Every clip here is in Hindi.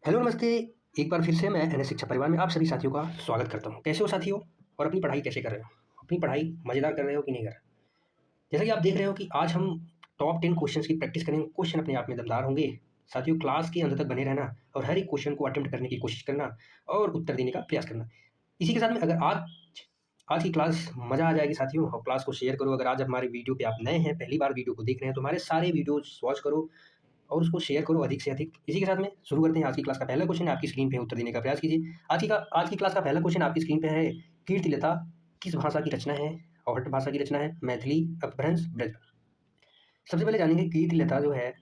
हेलो नमस्ते। एक बार फिर से मैं एनएस शिक्षा परिवार में आप सभी साथियों का स्वागत करता हूँ। कैसे हो साथियों? और अपनी पढ़ाई कैसे कर रहे हो? अपनी पढ़ाई मज़ेदार कर रहे हो कि नहीं कर रहे? जैसा कि आप देख रहे हो कि आज हम टॉप 10 क्वेश्चंस की प्रैक्टिस करेंगे। क्वेश्चन अपने आप में दमदार होंगे। साथियों, क्लास के अंत तक बने रहना और हर एक क्वेश्चन को अटेम्प्ट करने की कोशिश करना और उत्तर देने का प्रयास करना। इसी के साथ में अगर आज की क्लास मज़ा आ जाएगी साथियों। और क्लास को शेयर करो। अगर आज हमारे वीडियो पे आप नए हैं, पहली बार वीडियो को देख रहे हैं, तो हमारे सारे वीडियोज़ वॉच करो और उसको शेयर करो अधिक से अधिक। इसी के साथ में शुरू करते हैं। आज की क्लास का पहला क्वेश्चन है, आपकी स्क्रीन पे उत्तर देने का प्रयास कीजिए। आज की क्लास का पहला क्वेश्चन आपकी स्क्रीन पे है। कीर्तिलता किस भाषा की रचना है? अवहट्ट भाषा की रचना है, मैथिली, अपभ्रंश, ब्रज। सबसे पहले जानेंगे कीर्तिलता जो है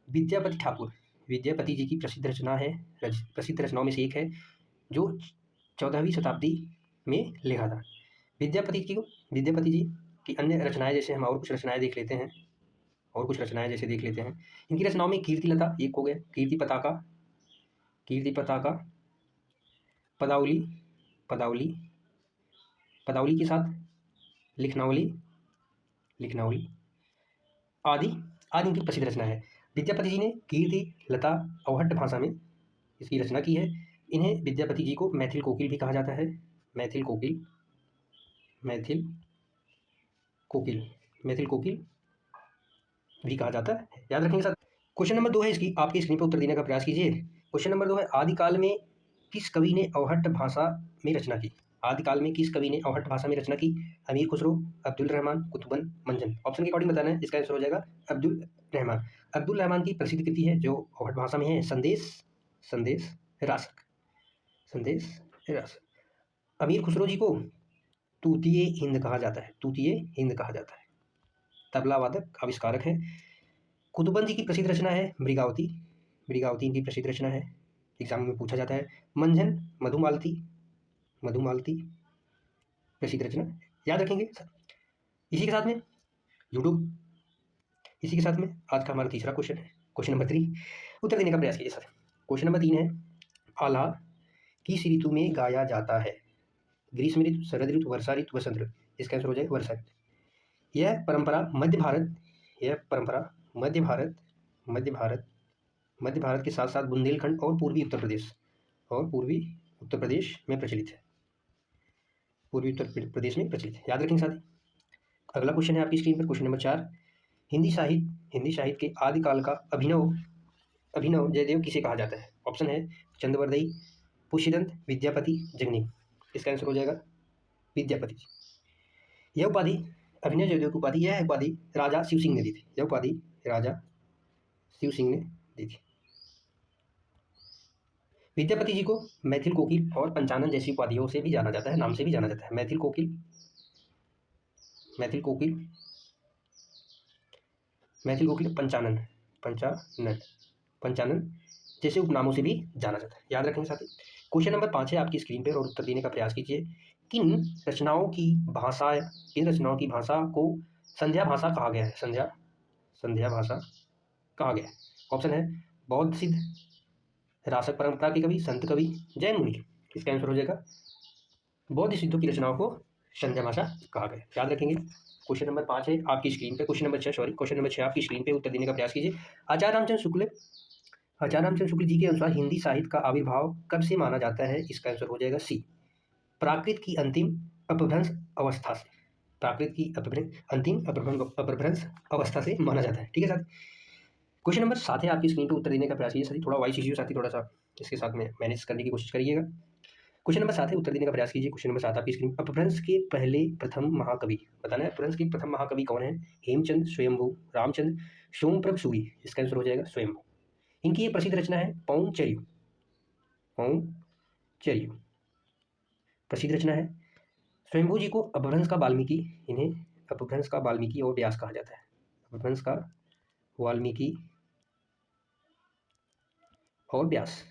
विद्यापति ठाकुर, विद्यापति जी की प्रसिद्ध रचना है। प्रसिद्ध रचनाओं में से एक है जो 14वीं शताब्दी में लिखा था। विद्यापति जी की अन्य रचनाएं जैसे हम और कुछ रचनाएं देख लेते हैं। इनकी रचनाओं में कीर्तिलता एक हो गया, कीर्ति पताका, पदावली, पदावली, पदावली के साथ लिखनावली, आदि आदि इनकी प्रसिद्ध रचना है। विद्यापति जी ने कीर्तिलता अवहट्ट भाषा में इसकी रचना की है। इन्हें विद्यापति जी को मैथिल कोकिल भी कहा जाता है। मैथिल कोकिल भी कहा जाता है। याद रखेंगे साथ। क्वेश्चन नंबर 2 है इसकी, आपकी स्क्रीन पर उत्तर देने का प्रयास कीजिए। क्वेश्चन नंबर 2 है, आदिकाल में किस कवि ने अवहट्ट भाषा में रचना की? आदिकाल में किस कवि ने अवहट्ट भाषा में रचना की? अमीर खुसरो, अब्दुल रहमान, कुतुबन, मंजन। ऑप्शन के अकॉर्डिंग बताना है। इसका आंसर हो जाएगा अब्दुल रहमान। अब्दुल रहमान की प्रसिद्ध कृति है जो अवहट्ट भाषा में है, संदेश रासक। अमीर खुसरो जी को तूतीय हिंद कहा जाता है। तबला वादक, आविष्कारक है। कुतुबन जी की प्रसिद्ध रचना है मृगावती इनकी प्रसिद्ध रचना है, एग्जाम में पूछा जाता है। मंजन, मधुमालती प्रसिद्ध रचना, याद रखेंगे। इसी के साथ में आज का हमारा तीसरा क्वेश्चन है, क्वेश्चन नंबर 3। उत्तर देने का प्रयास कीजिए सर। क्वेश्चन नंबर 3 है, आल्हा किस ऋतु में गाया जाता है? ग्रीष्म ऋतु, शरद ऋतु, वर्षा ऋतु, वसंत ऋतु। इसका आंसर हो जाएगा वर्षा ऋतु। यह परंपरा मध्य भारत के साथ साथ बुंदेलखंड और पूर्वी उत्तर प्रदेश में प्रचलित है। याद रखेंगे साथी। अगला क्वेश्चन है आपकी स्क्रीन पर, क्वेश्चन नंबर 4। हिंदी साहित्य के आदिकाल का अभिनव जयदेव किसे कहा जाता है? ऑप्शन है चंद्रवरदई, पुष्यदंत, विद्यापति, जगनी। इसका आंसर हो जाएगा विद्यापति। यह उपाधि अभिनव जयदेव की उपाधि, यह उपाधि राजा शिव सिंह ने दी थी। विद्यापति जी को मैथिल कोकिल और पंचानन जैसी उपाधियों से भी जाना जाता है, नाम से भी जाना जाता है। मैथिल कोकिल, पंचानन जैसे उपनामों से भी जाना जाता है। याद रखेंगे साथी। क्वेश्चन नंबर 5 है आपकी स्क्रीन पर और उत्तर देने का प्रयास कीजिए। किन रचनाओं की भाषा को संध्या भाषा कहा गया है? संध्या भाषा कहा गया है। ऑप्शन है बौद्ध सिद्ध, रासक परंपरा के कवि, संत कवि, जैन मुनि। इसका आंसर हो जाएगा बौद्ध सिद्धों की रचनाओं को संध्या भाषा कहा गया। याद रखेंगे। क्वेश्चन नंबर 5 है आपकी स्क्रीन पे, क्वेश्चन नंबर 6 आपकी स्क्रीन पे उत्तर देने का प्रयास कीजिए। आचार्य रामचंद्र शुक्ल जी के अनुसार हिंदी साहित्य का आविर्भाव कब से माना जाता है? इसका आंसर हो जाएगा सी, प्राकृत की अंतिम अपभ्रंश अवस्था से माना जाता है। ठीक है साथी। क्वेश्चन नंबर 7 है आपकी स्क्रीन पे उत्तर देने का प्रयास कीजिए साथी। थोड़ा वॉइस इश्यू साथी, थोड़ा सा इसके साथ में मैनेज करने की कोशिश करिएगा। क्वेश्चन नंबर 7 है, उत्तर देने का प्रयास कीजिए। क्वेश्चन नंबर 7 आपकी स्क्रीन। अपभ्रंश के प्रथम महाकवि बताना है। अपभ्रंश के प्रथम महाकवि कौन है? हेमचंद, स्वयंभू, रामचंद्र, सोमप्रभ सूरी। इसका आंसर हो जाएगा स्वयंभू। इनकी ये प्रसिद्ध रचना है पौंचर्यू, प्रसिद्ध रचना है। स्वयंभू जी को अपभ्रंश का वाल्मीकि और व्यास कहा जाता है। अपभ्रंश का वाल्मीकि और व्यास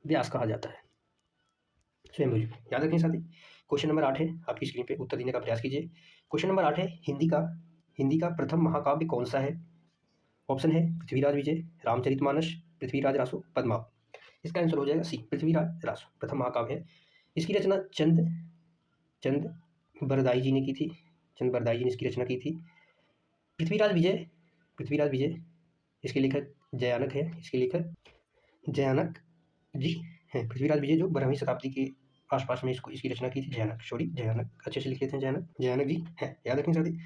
कहा जाता है स्वयंभू जी। याद रखें साथी। क्वेश्चन नंबर 8 है आपकी स्क्रीन पे, उत्तर देने का प्रयास कीजिए। क्वेश्चन नंबर 8 है, हिंदी का प्रथम महाकाव्य कौन सा है? ऑप्शन है पृथ्वीराज विजय, रामचरितमानस, पृथ्वीराज रासो, पद्मावत। इसका आंसर हो जाएगा सी, पृथ्वीराज रासो प्रथम महाकाव्य है। इसकी रचना चंद बरदाई जी ने की थी। इसकी रचना की थी। पृथ्वीराज विजय इसके लेखक जयानक है। जयानक जी हैं। पृथ्वीराज विजय जो 12वीं शताब्दी के आसपास में इसकी रचना की थी। जयानक अच्छे से लिख लेते हैं। जयानक जी हैं, याद रखें साथी।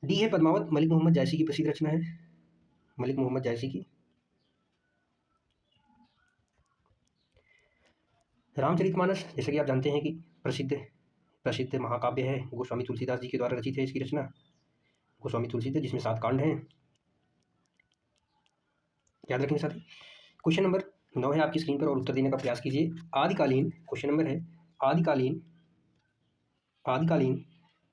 डी है पद्मावत, मलिक मोहम्मद जायसी की प्रसिद्ध रचना है। मलिक मोहम्मद जायसी की। रामचरितमानस जैसे कि आप जानते हैं कि प्रसिद्ध महाकाव्य है, गोस्वामी तुलसीदास जी के द्वारा रचित है इसकी रचना। गोस्वामी तुलसीदास, जिसमें 7 कांड हैं, याद रखेंगे साथी। क्वेश्चन नंबर 9 है आपकी स्क्रीन पर और उत्तर देने का प्रयास कीजिए। आदिकालीन क्वेश्चन नंबर है, आदिकालीन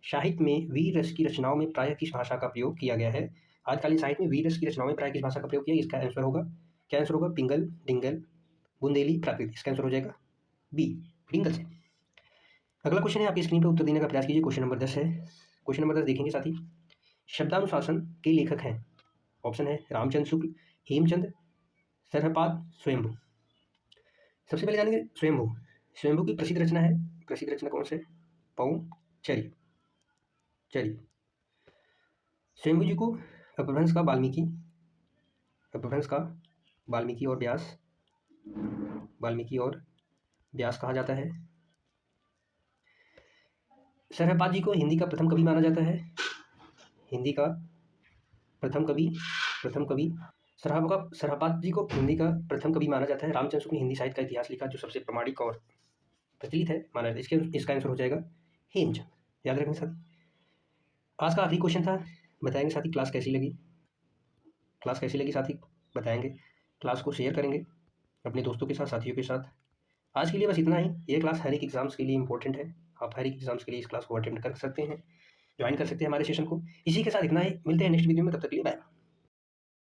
साहित्य में वीर रस की रचनाओं में प्रायः किस भाषा का प्रयोग किया गया है? आदिकालीन साहित्य में वीर रस की रचनाओं में प्रायः किस भाषा का प्रयोग किया? इसका आंसर होगा, क्या आंसर होगा? पिंगल, डिंगल, बुंदेली, प्राकृत। इसका आंसर हो जाएगा बी, डिंगल से। अगला क्वेश्चन है आपकी स्क्रीन पर, उत्तर देने का प्रयास कीजिए। क्वेश्चन नंबर 10 है। क्वेश्चन नंबर 10 देखेंगे साथी। शब्दानुशासन के लेखक हैं। ऑप्शन है रामचंद्र शुक्ल, हेमचंद, सरहपाद, स्वयंभू। सबसे पहले जानेंगे स्वयंभू की प्रसिद्ध रचना है। प्रसिद्ध रचना कौन से? पौंचरी। स्वयंभू जी को अपभ्रंश का वाल्मीकि और व्यास कहा जाता है। सरहपाद जी को हिंदी का प्रथम कवि माना जाता है। हिंदी का प्रथम कवि सरहपाद जी को हिंदी का प्रथम कवि माना जाता है। रामचंद्र शुक्ल ने हिंदी साहित्य का इतिहास लिखा, जो सबसे प्रामाणिक और प्रचलित है माना जाता है। इसका आंसर हो जाएगा हेमचंद। याद रखेंगे साथी। आज का आखिरी क्वेश्चन था। बताएंगे साथी क्लास कैसी लगी साथी बताएंगे। क्लास को शेयर करेंगे अपने दोस्तों के साथ, साथियों के साथ। आज के लिए बस इतना ही। ये क्लास हर एक एग्जाम्स के लिए इंपॉर्टेंट है। आप हर एक एग्जाम्स के लिए इस क्लास को अटेंड कर सकते हैं, ज्वाइन कर सकते हैं हमारे सेशन को। इसी के साथ इतना ही। मिलते हैं नेक्स्ट वीडियो में, तब तक के लिए बाय।